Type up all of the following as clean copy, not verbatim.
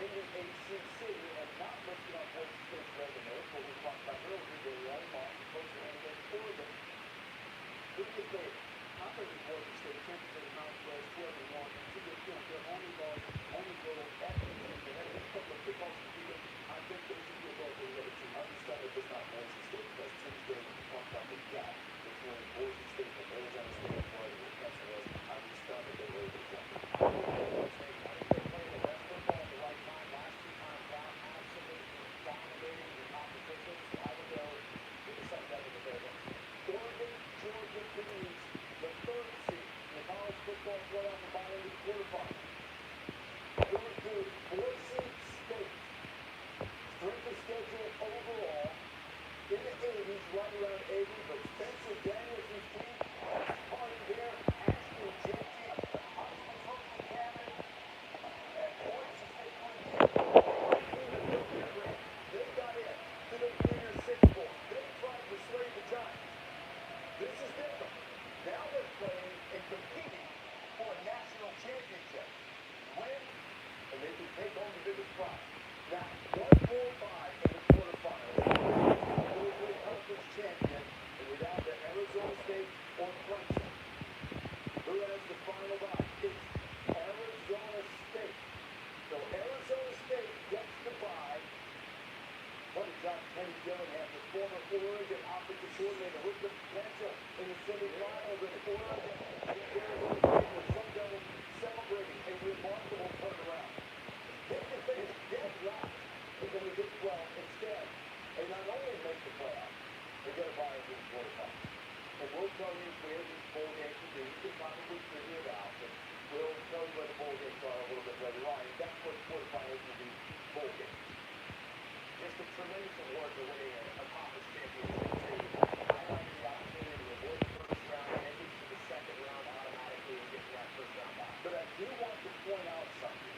in the ACC and not listed on Boise State's resume, but we talked about earlier, they won lost the first round against Oregon. Do me a favor. I'm going to be Boise State champions in the Mountain West 12-1. To the point, their only loss, only goal at the end. They had a couple of footballs to do it. I think they should be above the other team. I'm just saying it's not Boise State because Tuesday we talked about the gap between Boise State and Arizona State for the Wisconsin was. I'm just stunned that they were able to jump it. I think they're playing the best football at the right time. Last two times out, absolutely dominating the competition. So I would go with the Sun Devils if they're going. Oregon, Georgia, Phoenix, the third seed in the college football playoff and final league quarterfinals. Number two, Boise State. Strength of schedule overall in the 80s, right around 80, but Spencer Daniels' team party there, Ashton Jeanty, Hudson Coaching Cabin, and Boise State they got in to the Junior Six Bowl. They tried to slay the Giants. This is different. Now they're playing and competing for a national championship. Win, and they can take home the biggest prize. Now, 1-4-5 in the quarterfinals. Illinois Conference champion, and we're down to Arizona State or Clemson. Who has the final bye? It's Arizona State. So Arizona State gets the bye. What did John Kenny Dillingham, the former Oregon offensive coordinator, with the potential in the semifinals in Oregon? The Arizona State with Sun Devils celebrating a remarkable turnaround. They can finish dead last in the Big 12 instead. They not only make the playoffs, they get a bye in the quarterfinals. And we'll tell you where these bowl games will be. You can probably figure it out, but we'll tell you where the bowl games are a little bit later on. And that's what quarterfinals will be, bowl games. Just a tremendous award for winning a conference championship. Highlighting the opportunity to avoid the first round, making it to the second round automatically and getting that first round bye. But I do want to point out something.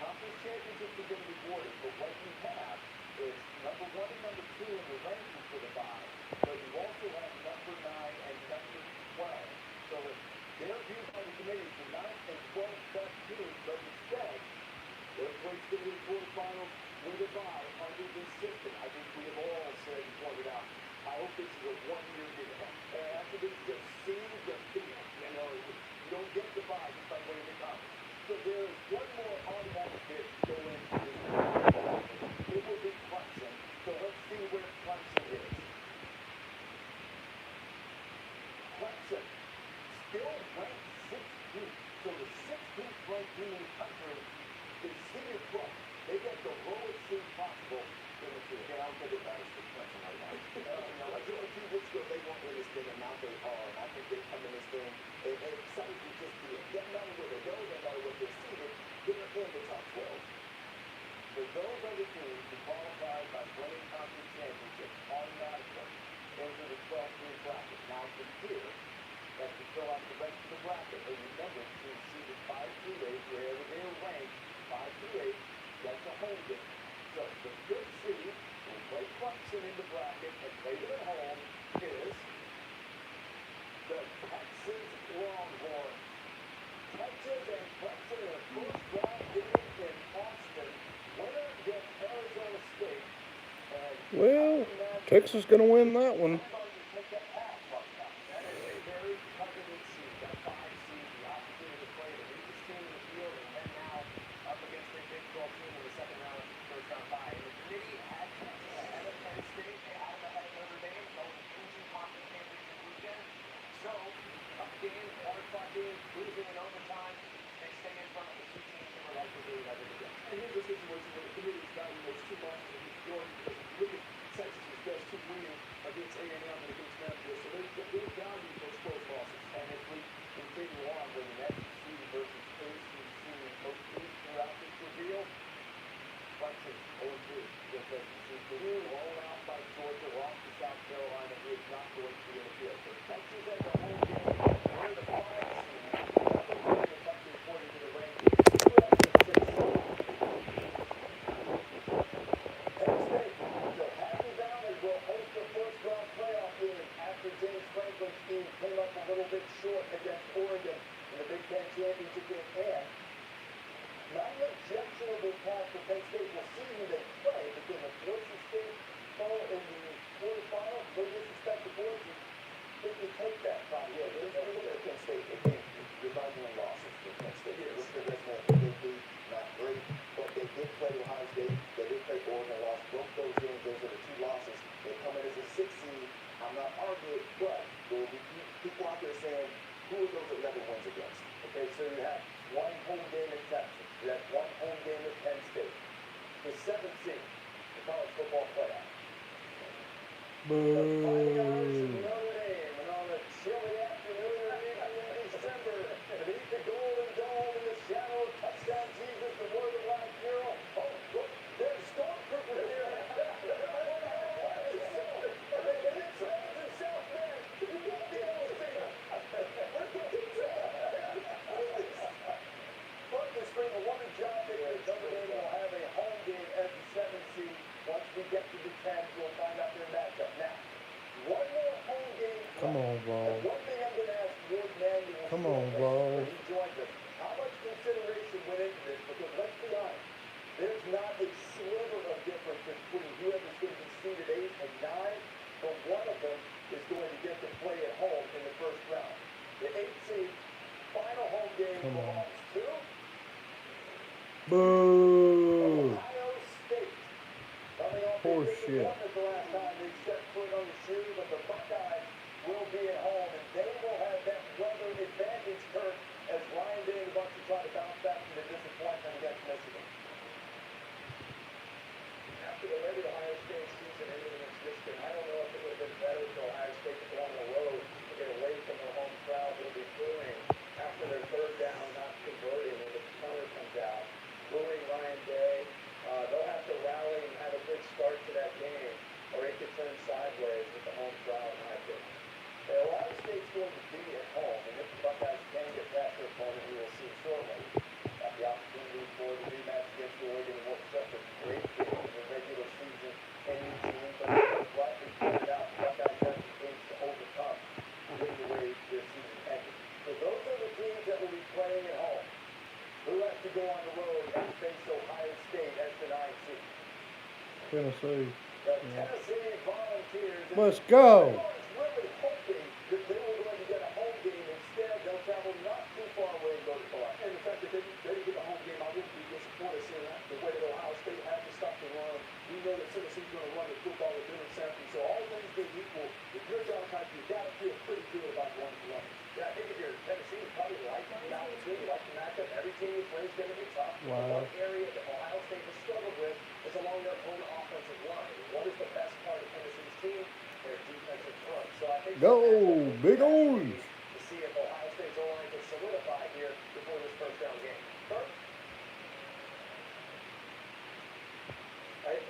Conference championships are going to be awarded, but what you have is number 1 and number 2 in the rankings for the bye, but you also have number 9 and number 12. So they're viewed by the committee for 9th and 12th best teams, but instead, they're placed in the quarterfinals with a bye under this system. I think we have all said and pointed out, I hope this is a one-year deal. And after this, just see the field. You know, you don't get the bye just by winning the conference. So there is one more automatic bid to go into this. It will be Clemson. So let's see where Clemson is. Clemson still ranked 16th. So the 16th ranked team in the country is senior club. They get the lowest seed possible in the field. Yeah, I'll get it back to Clemson right now. Like a few weeks ago, they won't win this thing, and now they are. And I think they come in this thing and excited to just do it. Doesn't matter where they go, doesn't matter what they're seeded, they're in the top 12. For those other teams who qualified by winning conference championships automatically into the 12-team bracket. Now from here, that's to fill out the rest of the bracket. And remember, teams seeded 5 through 8, wherever they're ranked, 5 through 8, that's a home game. So the fifth seed will play Clemson in the bracket and play them at home is the Texas Longhorns. Texas and Clemson in a first round game in Austin. Winner against Arizona State. Well, Texas is going to win that one. That is a very coveted seed, that 5 seed, the opportunity to play the weakest team in the field and then now up against a Big 12 team in the second round, first round bye. And the committee had Texas ahead of Penn State, they had them ahead of Notre Dame, that was a crucial conference championship weekend. So, tough game, hard-fought game, losing in overtime, they stay in front of the 2 teams that were likely to have it again. And here's a situation where the committee is valuing those 2 losses against Georgia, because if you look at Texas's best 2 winning against A&M and against Memphis, so they value those close losses. And if we continue on with an SEC versus ACC most teams throughout this reveal, Clemson 0-2 against SEC. Blown out by Georgia, lost to South Carolina, who is not going to be in the field. So Texas has a home game. We're the 5 seed. That's a win in the country according to the rankings. Who has the 6 seed? Penn State. So Happy Valley will host the first round playoff game after James Franklin's team came up a little bit short against Oregon in the Big Ten championship game. And not an objectionable pass Boo. Ohio State. Coming off a Horse shit. 51 at the last time they set foot on the shoe, but the Buckeyes will be at home, and they will have that weather advantage, Kurt, as Ryan Day and the Bucs try to bounce back from the disappointment against Michigan. After the regular Ohio State season ended against Michigan, I don't know if it would have been better for Ohio State to go on the road to get away from their home crowd. They'll be booing after their third down, not converting, when the punter comes out, booing Ryan Day. They'll have to rally and have a good start to that game, or it could turn sideways with the home crowd, in my opinion. Ohio State's going to be at home, and if the Buckeyes can get past their opponent, we will see shortly. Got the opportunity for the rematch against Oregon in what was just a great game in the regular season in Eugene, but as rightly pointed out, the Buckeyes have some things to overcome with the way this season ended. So those are the teams that will be playing at home. Who has to go on the road and face Ohio State as the 9th seed? Tennessee. The Tennessee Volunteers. Let's go. I was really hoping that they were going to get a home game. Instead, they'll travel not too far away and go to Columbus. And the fact that they didn't get a home game, I wouldn't be disappointed seeing that. The way that Ohio State had to stop the run. We know that Tennessee's going to run the football at different Sampson. So all things being equal, if you're John Kite, you've got to feel pretty good about going to Columbus. Yeah, I think if you're Tennessee, you probably like the opportunity, like the matchup. Every team you play is going to be tough. Wow. One area that Ohio State has struggled with is along their own offensive line. What is the best part of Tennessee's team? Their defensive front. So I think Go, Big Orange. to see if Ohio State's O-line can solidify here before this first round game. First,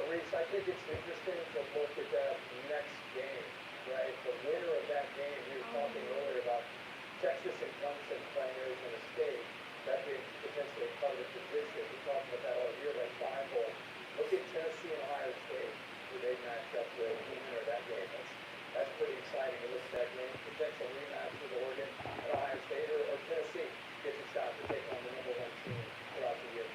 Reese, I think it's interesting to look at that next game, right? The winner of that game, we were talking earlier about Texas and Clemson playing Arizona State. That being potentially part of the position. We talked about that all year, that Bible. Look at Tennessee and Ohio State, who they matched up with, the winner of that game. That's pretty exciting to look at that game. Potential rematch with Oregon and Ohio State, or Tennessee gets a shot to take on the number 1 team throughout the year.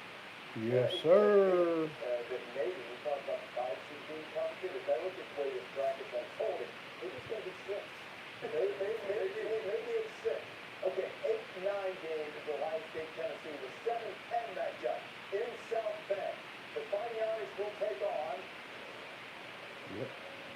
Yes, sir. That maybe we talked about the 5 seed being competitive. If I look at the way this bracket's unfolding, maybe it's going to be 6. Maybe it's 6. Okay, 8-9 game is Ohio State, Tennessee. The 7-10 matchup in South Bend. The Fighting Irish will take on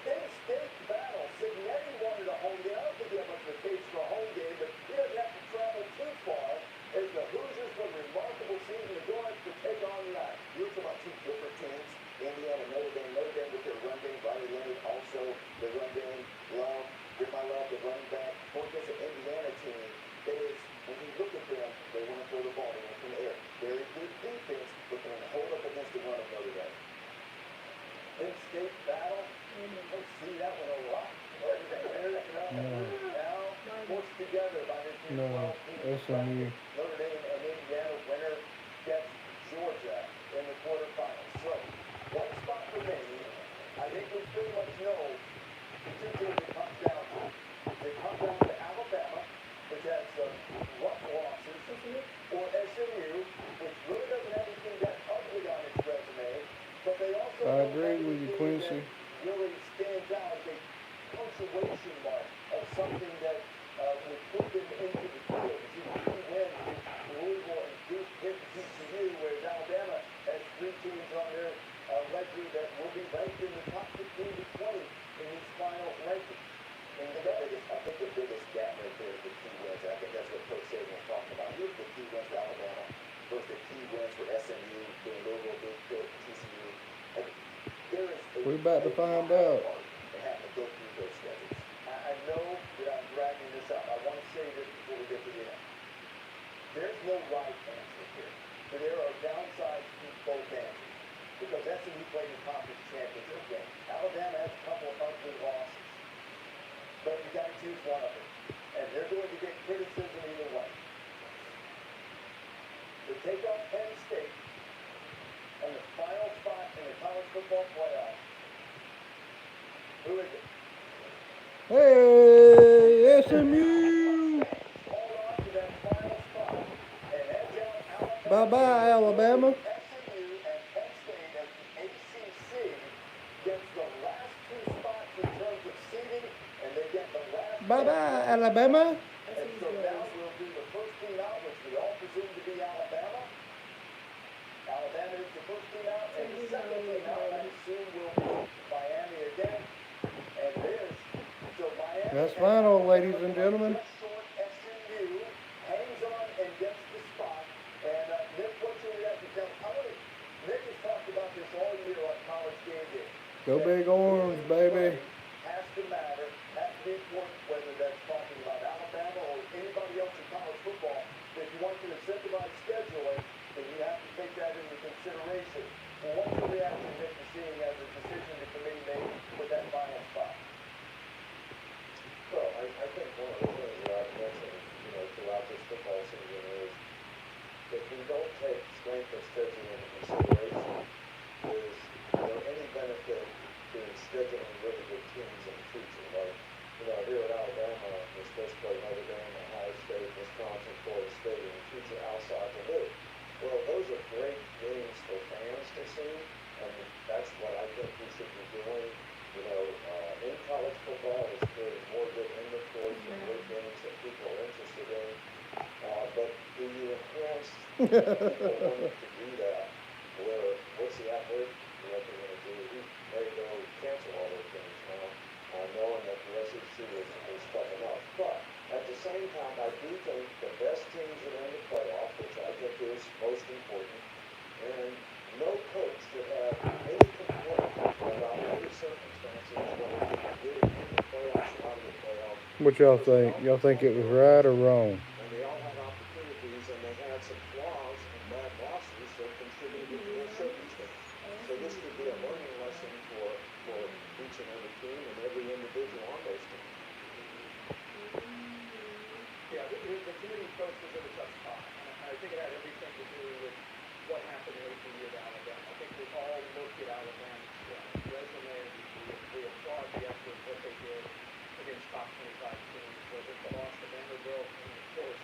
in-state battle. Signetti wanted a home game. I don't think he had much of a case for a home game, but he doesn't have to travel too far as the Hoosiers with a remarkable season to go out to take on the Irish. You're talking about 2 different teams. Indiana, Notre Dame with their run game. Riley Leonard also the run game. Love, give my love, the running back. Going against an Indiana team that is, when you look at them, they want to throw the ball. They want from the air. Very good defense, but they're going to hold up against the run of Notre Dame. In-state battle. Don't see that one a lot. Now forced together by this new 12 team. SMU. Notre Dame and Indiana winner gets Georgia in the quarterfinals. So, one spot remaining. I think we pretty much know the 2 teams it comes down to. They come down to Alabama, which has some rough losses, or SMU, which really doesn't have anything that ugly on its resume, but they also I agree with you, Quincy. really stands out as a punctuation mark of something that would put them into the field. You see 2 wins against Louisville and Duke hit TCU, whereas Alabama has 3 teams on their record that will be ranked in the top 15 to 20 in these final rankings. And I think the biggest gap right there is the key wins. I think that's what Coach Saban was talking about. Here's the key wins for Alabama versus the key wins for SMU, being Louisville, Duke, TCU. And there is We about to find out. They have to go through those schedules. I know that I'm dragging this up. I want to say this before we get to the end. There's no right answer here. But there are downsides to both answers. Because SMU played in conference championship game. Alabama has a couple of ugly losses. But you got to choose one of them. And they're going to get criticism either way. To take on Penn State on the final spot in the college football playoff. Who is it? Hey, SMU. Hold on to that final spot and edge out Alabama. Bye-bye, Alabama. SMU and Penn State as the ACC gets the last 2 spots in terms of seeding, and they get the last. Bye-bye, Alabama. And so now we'll do the first team out, which we all presume to be Alabama. the first team out, and the second team out, I assume, will be Miami again. And there's so Miami. That's final, ladies and gentlemen. Just short. SMU hangs on and gets the spot. And Nick, what's your reaction? Nick has talked about this all year on College Game Day. Go Big Orange, baby. Has to matter. Has to be important, whether that's talking about Alabama or anybody else in college football. If you want to incentivize scheduling, then you have to take that into consideration. Well, what's your reaction, Nick, to seeing as a decision the committee made with that final spot? Well, I think one of the things that I've mentioned, throughout this football season is if we don't take strength of schedule into consideration, is there any benefit to scheduling really good teams in the future? Like, here at Alabama, we're supposed to play Notre Dame, Ohio State, Wisconsin, Florida State in the future outside the loop. Well, those are great games for fans to see, and that's what I think we should be doing. In college football is creating more good inventory for good games that people are interested in. But do you enhance people wanting to do that? What's the athletic director going to do? He's ready to go cancel all those games now, knowing that the SEC is stepping up. But at the same time, I do think the best teams that are in the playoff, which I think is most important, and no coach should have any complaint about any circumstances whether they get in the playoffs or out of the playoffs. What y'all think? Y'all think it was right or wrong? And they all had opportunities, and they had some flaws and bad losses that contributed to their circumstance. So this could be a learning lesson for each and every team and every individual on those teams. Yeah, the committee approach was in a tough spot. And I think it had everything to do with what happened late in the year to Alabama. I think we all looked at Alabama's resume. We applaud the effort, what they did against top 25 teams. Whether it's the loss to Vanderbilt and, of course,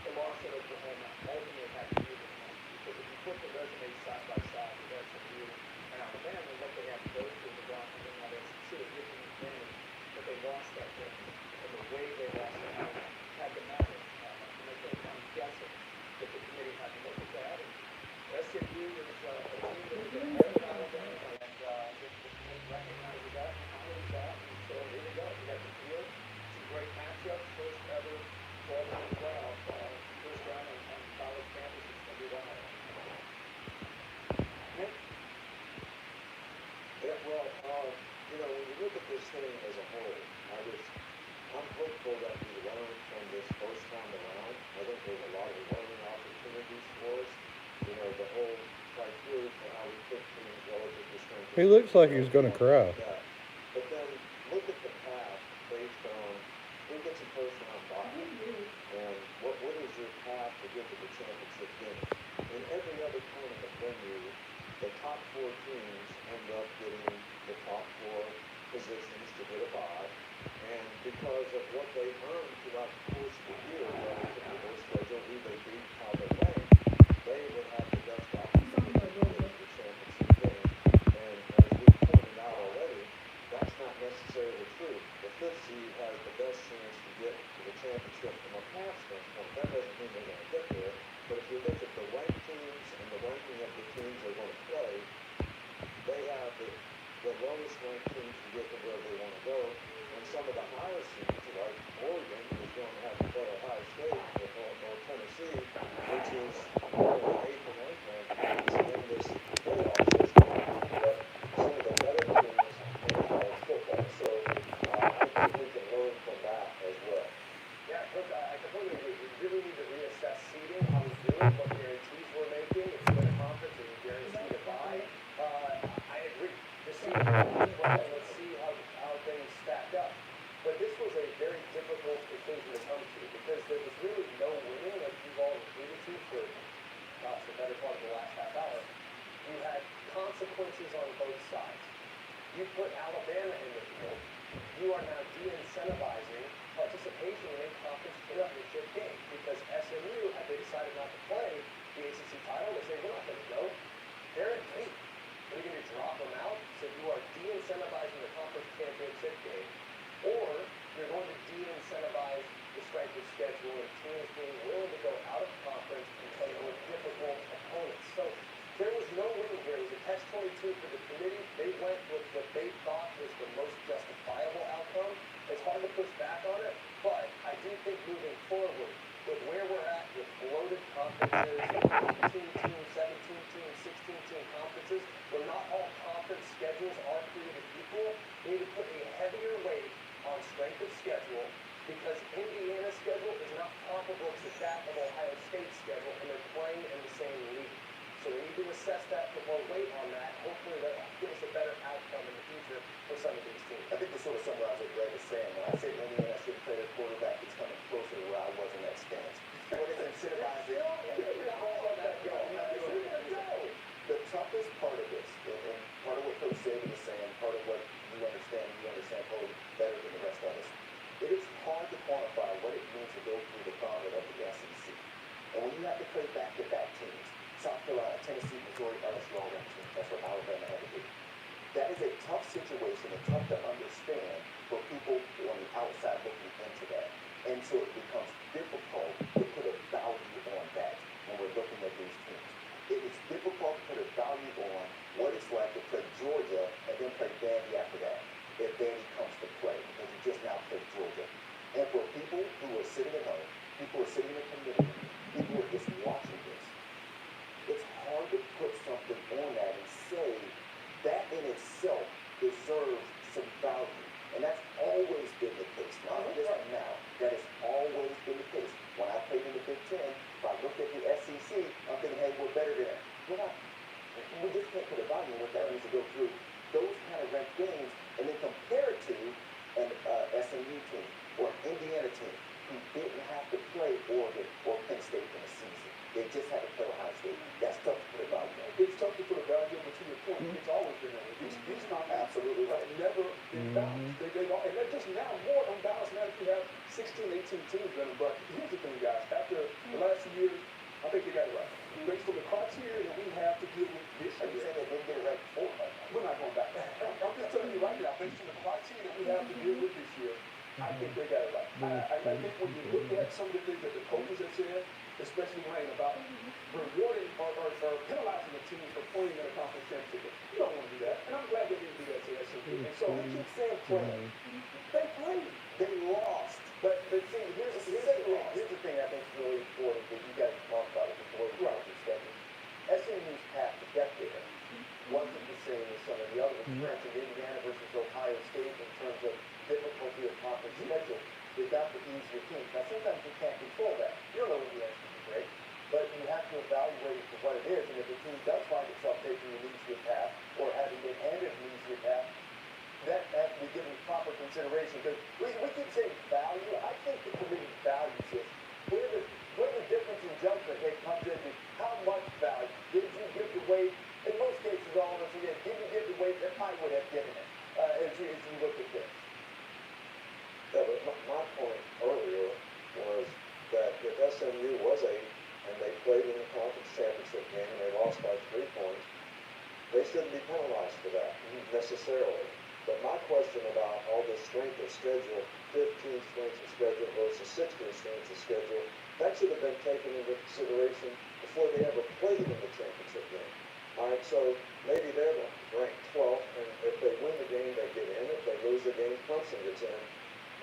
the loss at Oklahoma ultimately had to do with them. Because if you put the resumes side by side with SMU and Alabama, what they have to go through the block and then that SEC, it gives them an advantage that they lost that game. And the way they lost it had to matter. And I think I'm guessing that the committee had to look at that. And SMU is a team that is ahead of Alabama, and the committee recognizes that and honors that. And so here we go. We got the field. Some great matchups. First ever 12-man playoff. First round on college campus. It's going to be wild. Nick? Yeah, well, when you look at this thing as a whole, I'm hopeful that we learn from this first time around. I think there's a lot of learning opportunities for us. The whole criteria for how we pick teams relative to strength. He looks like he's gonna cry. Yeah. But then look at the path based on who gets a first round bye and what is your path to get to the championship game. In every other tournament venue, the top 4 teams end up getting the top 4 positions to get a bye. And because of what they earned throughout the course of the year, relative to their schedule, who they beat, how they ranked, they would have the best opportunity to get to the championship game. And as we pointed out already, that's not necessarily true. The 5th seed has the best chance to get to the championship from a path standpoint. That doesn't mean they're going to get there. But if you look at the ranked teams and the ranking of the teams they're going to play, they have the lowest ranked teams to get to where they want to go. And some of the higher seeds, like Oregon, is going to have to play Ohio State or Tennessee, which is one of the 8th and 9th ranked teams in this playoff system. But some of the better teams in college football. So I think we can learn from that as well. Yeah, look, I completely agree. We really need to reassess seeding, how we do it, what guarantees we're making. If you win a conference and you guarantee to buy, I agree. The seeding, let's see how things stack up. But this was a very difficult decision to come to because there was really no winning, like you've all alluded to for the better part of the last half hour. You had consequences on both sides. You put Alabama in the field. You are now de-incentivizing participation in a conference championship game because SMU, had they decided not to play the ACC title, they say, we're not going to go. They're at 8. Are you going to drop them out? So you are de-incentivizing the conference championship game, or you're going to de-incentivize the strength of schedule and teams being willing to go out of conference and play more difficult opponents. So there was no winning too, for the committee, they went with what they thought was the most justifiable outcome. It's hard to push back on it, but I do think moving forward, with where we're at with bloated conferences, 18-team, 17-team, 16-team conferences, where not all conference schedules are created equal, we need to put a heavier weight on strength of schedule, because Indiana's schedule is not comparable to that of Ohio State's schedule, and they're playing in the same league. So we need to assess that, put more weight on that. Hopefully that'll give us a better outcome in the future for some of these teams. I think this sort of summarizes what Greg is saying. When I say Indiana shouldn't play their quarterback, it's coming closer to where I was in that stance. What is incentivizing? The toughest part of this, and part of what Coach Saban is saying, part of what you understand probably better than the rest of us, it is hard to quantify what it means to go through the gauntlet of the SEC. And when you have to play back-to-back teams, South Carolina, Tennessee, Missouri, LSU, all them teams, that's what Alabama had to do. That is a tough situation and tough to understand for people on the outside looking into that. And so it becomes difficult to put a value on that when we're looking at these teams. It is difficult to put a value on what it's like to play Georgia and then play Vandy after that, if Vandy comes to play, because you just now played Georgia. And for people who are sitting at home, people who are sitting in the community, people who are just watching this, it's hard to put something on that and say that in itself deserves some value. And that's always been the case, not just now. That has always been the case. When I played in the Big Ten, if I looked at the SEC, I'm thinking, hey, we're better than them. We're not. We just can't put a value on what that means to go through those kind of ranked games and then compare it to an SMU team or an Indiana team who didn't have to play Oregon or Penn State in a season. They just had to play Ohio State. That's tough to put a value on. It's tough to put a value on, but to your point, it's always been that way. These conferences Absolutely right. have never been balanced. And they're just now more unbalanced now that you have 16, 18 teams running. But here's the thing, guys. After the last 2 years, I think they got it right. Based on the criteria that we have to deal with this Are you year, saying they didn't get it right before? we're not going back. I'm just telling you right now, based on the criteria that we have to deal with this year, I think they got it right. I think when you look at some of the things that the coaches have said, especially Wayne, about rewarding or penalizing the team for playing in a conference championship, you don't want to do that. And I'm glad they didn't do that to SMU. And so We keep saying playing. They played. They lost. But see, here's the thing I think is really important that you guys talk about it before the conference schedule. SMU's path to get there wasn't the same as some of the other experiences in Indiana versus Ohio State in terms of difficulty of conference schedule. They got the easier teams. Now sometimes you can't control that. You don't know what the answer is great, but you have to evaluate it for what it is. And if the team does find itself taking an easier path or having been handed an easier path, that has to be given proper consideration. Because we keep saying value. I think the committee values it. Where the difference in judgment comes into how much value. Did you give the weight? In most cases, all of us again, did you give the weight that I would have given it as you look at this? Yeah, but my point earlier was that if SMU was 8 and they played in the conference championship game and they lost by 3 points, they shouldn't be penalized for that necessarily. But my question about all this strength of schedule, 15 strengths of schedule versus 16 strengths of schedule, that should have been taken into consideration before they ever played in the championship game. All right, so maybe they're ranked 12th, and if they win the game, they get in. If they lose the game, Clemson gets in.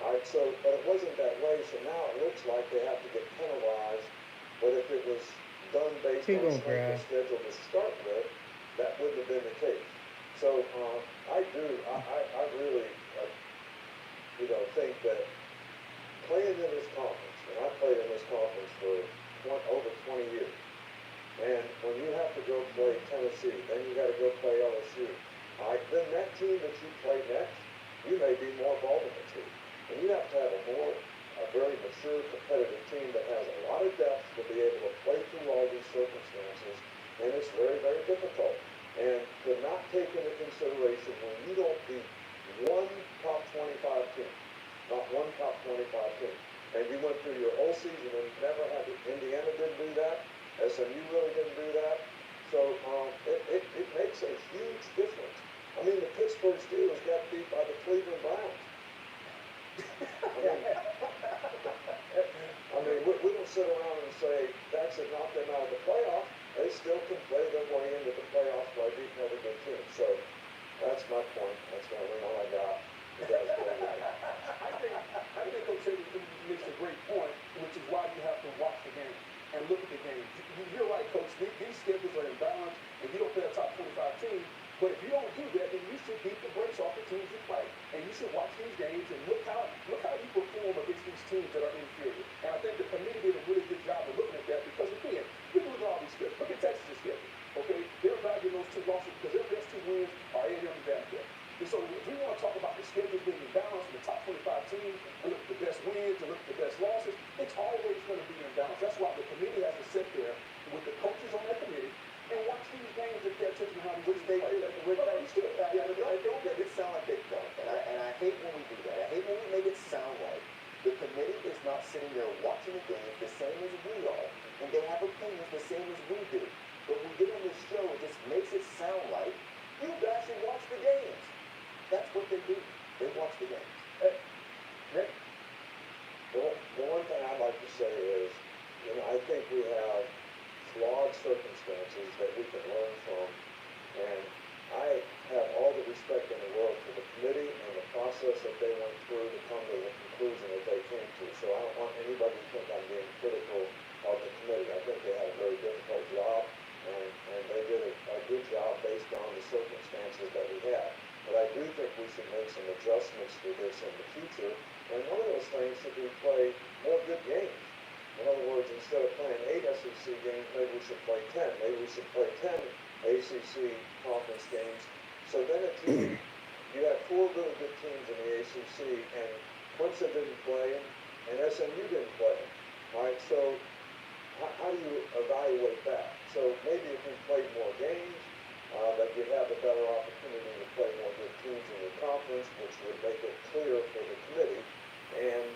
All right, so, but it wasn't that way, so now it looks like they have to get penalized. But if it was done based on strength of schedule to start with, that wouldn't have been the case. So I really, think that playing in this conference, and I played in this conference for over 20 years, and when you have to go play Tennessee, then you got to go play LSU, all right, then that team that you play next, you may be more vulnerable to. And you have to have a very mature, competitive team that has a lot of depth to be able to play through all these circumstances, and it's very, very difficult. And to not take into consideration when you don't beat one top 25 team, not one top 25 team, and you went through your whole season and never had it. Indiana didn't do that. SMU really didn't do that. So it makes a huge difference. I mean, the Pittsburgh Steelers got beat by the Cleveland Browns. I mean, we don't sit around and say that should knock them out of the playoffs. They still can play their way into the playoffs by beating other good teams. So team. But if you don't do that, then you should beat the brakes off the teams you play. And you should watch these games and look how you perform against these teams that are inferior. And I think the committee did a really good job of looking at that because, again, we look at all these schedules. Look at Texas' schedule, okay? They're evaluating those 2 losses because their best 2 wins are A&M and Baghdad. And so if we want to talk about the schedules being imbalanced and the top 25 teams, and look at the best wins and look at the best losses, it's always going to be imbalanced. That's why the committee has to sit there with the coaches on that committee and watch these games and pay attention to how these Which they do. Which they should. Yeah, but don't make it sound like they don't. And I hate when we do that. I hate when we make it sound like the committee is not sitting there watching the games the same as we are, and they have opinions the same as we do. But we get on this show, it just makes it sound like you guys should watch the games. That's what they do. They watch the games. Hey, Nick? The one thing I'd like to say is, I think we have flawed circumstances that we can learn from, and I have all the respect in the world for the committee and the process that they went through to come to the conclusion that they came to. So I don't want anybody to think I'm being critical of the committee. I think they had a very difficult job, and they did a good job based on the circumstances that we had. But I do think we should make some adjustments to this in the future, and one of those things should be play more good games. In other words, instead of playing 8 SEC games, maybe we should play 10. Maybe we should play 10 ACC conference games. So then you had 4 really good teams in the ACC, and Clemson didn't play them, and SMU didn't play them. All right, so how do you evaluate that? So maybe if we played more games, that you'd have a better opportunity to play more good teams in your conference, which would make it clear for the committee. And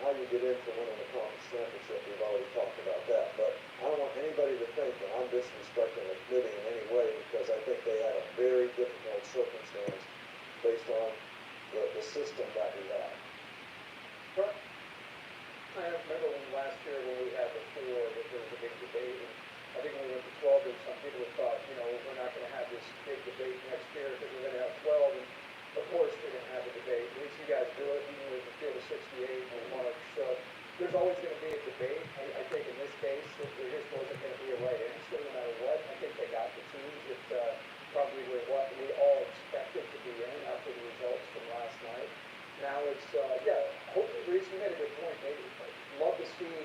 how you get into winning the conference championship, we've already talked about that. But I don't want anybody to think that I'm disrespecting the committee in any way, because I think they had a very difficult circumstance based on the system that we have. Right. I remember last year when we had the 4, that there was a big debate. And I think when we went to 12, some people thought, we're not going to have this big debate next year because we're going to have 12. And of course, we're going to have a debate. At least you guys do it, even with the field of 68 and March. So there's always going to be a debate. I think in this case, there just wasn't going to be a right answer no matter what. I think they got the teams that probably were what we all expected to be in after the results from last night. Now it's, hopefully, Reese, you made a good point. Maybe love to see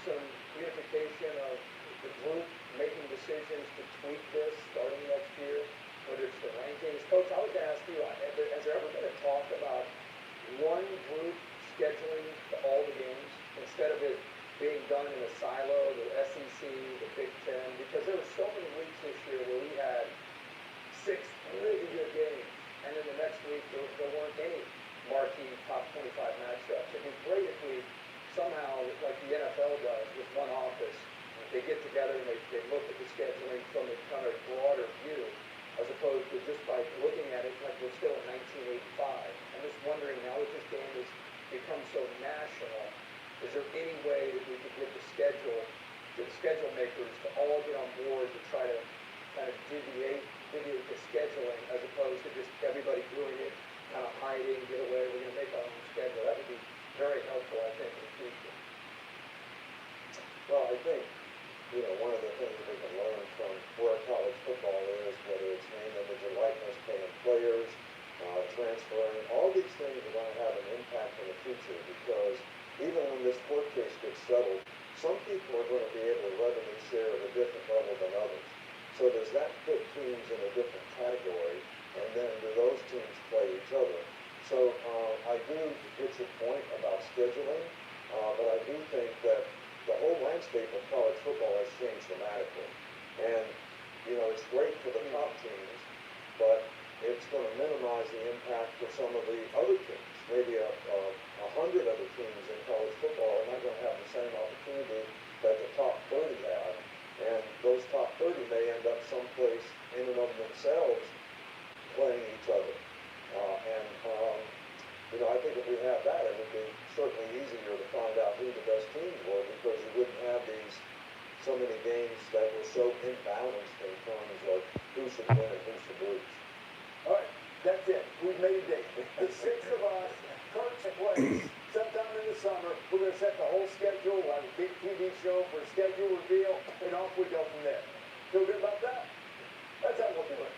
some unification of the group making decisions to tweak this starting next year, whether it's the rankings. Coach, I was going to ask you, has there ever been a talk about one group scheduling all the games instead of it being done in a silo, the SEC, the Big Ten? Because there were so many weeks this year where we had 6 really good games, and then the next week there weren't any marquee top 25 matchups. It'd be great if we somehow, like the NFL does with one office, they get together and they look at the scheduling from a kind of broader view, as opposed to just by looking at it like we're still in 1985. I'm just wondering, now that this game has become so national, is there any way that we could get the schedule makers to all get on board to try to kind of deviate the scheduling, as opposed to just everybody doing it, kind of hiding, get away, we're going to make our own schedule? That would be very helpful, I think, in the future. Well, I think, one of the things we can learn from where college football is, whether it's name, image, and likeness, paying players, transferring, all these things are going to have an impact in the future, because even when this court case gets settled, some people are going to be able to revenue share at a different level than others. So does that put teams in a different category, and then do those teams play each other? So I do get your point about scheduling, but I do think that the whole landscape of college football has changed dramatically. And, it's great for the top teams, but it's going to minimize the impact for some of the other teams. Maybe 100 other teams in college football are not going to have the same opportunity that the top 30 have. And those top 30 may end up someplace in and of themselves playing each other. I think if we have that, it would be certainly easier to find out who the best teams were, because you wouldn't have so many games that were so imbalanced in terms of who should win and who should lose. All right, that's it. We've made a date. The 6 of us, Kirk's place, sometime in the summer, we're going to set the whole schedule. We'll have a big TV show for a schedule reveal, and off we go from there. Feel good about that? That's how we'll do it.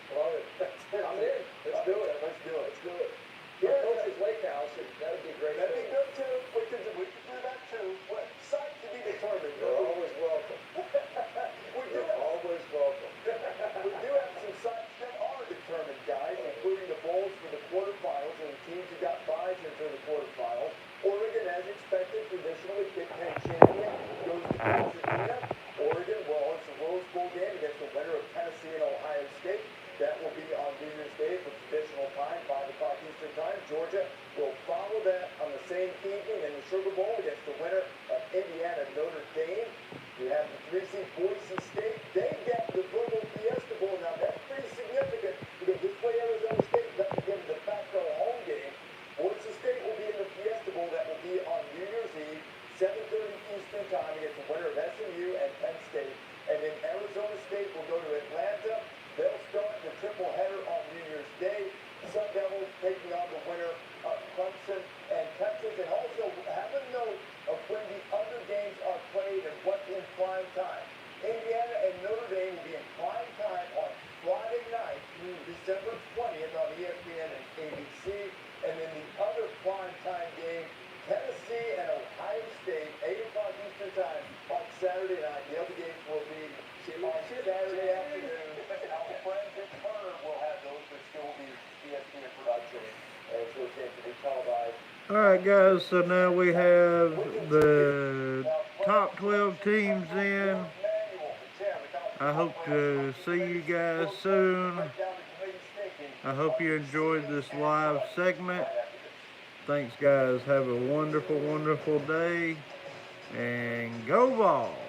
December 20th on ESPN and ABC. And then the other primetime game, Tennessee and Ohio State, 8 o'clock Eastern time on Saturday night. The other games will be on Saturday afternoon. Our friends at Turner will have those, but still will be ESPN production as those games will be televised. Alright guys, so now we have the top 12 teams in. I hope to see you guys soon. I hope you enjoyed this live segment. Thanks guys, have a wonderful, wonderful day, and go Vols!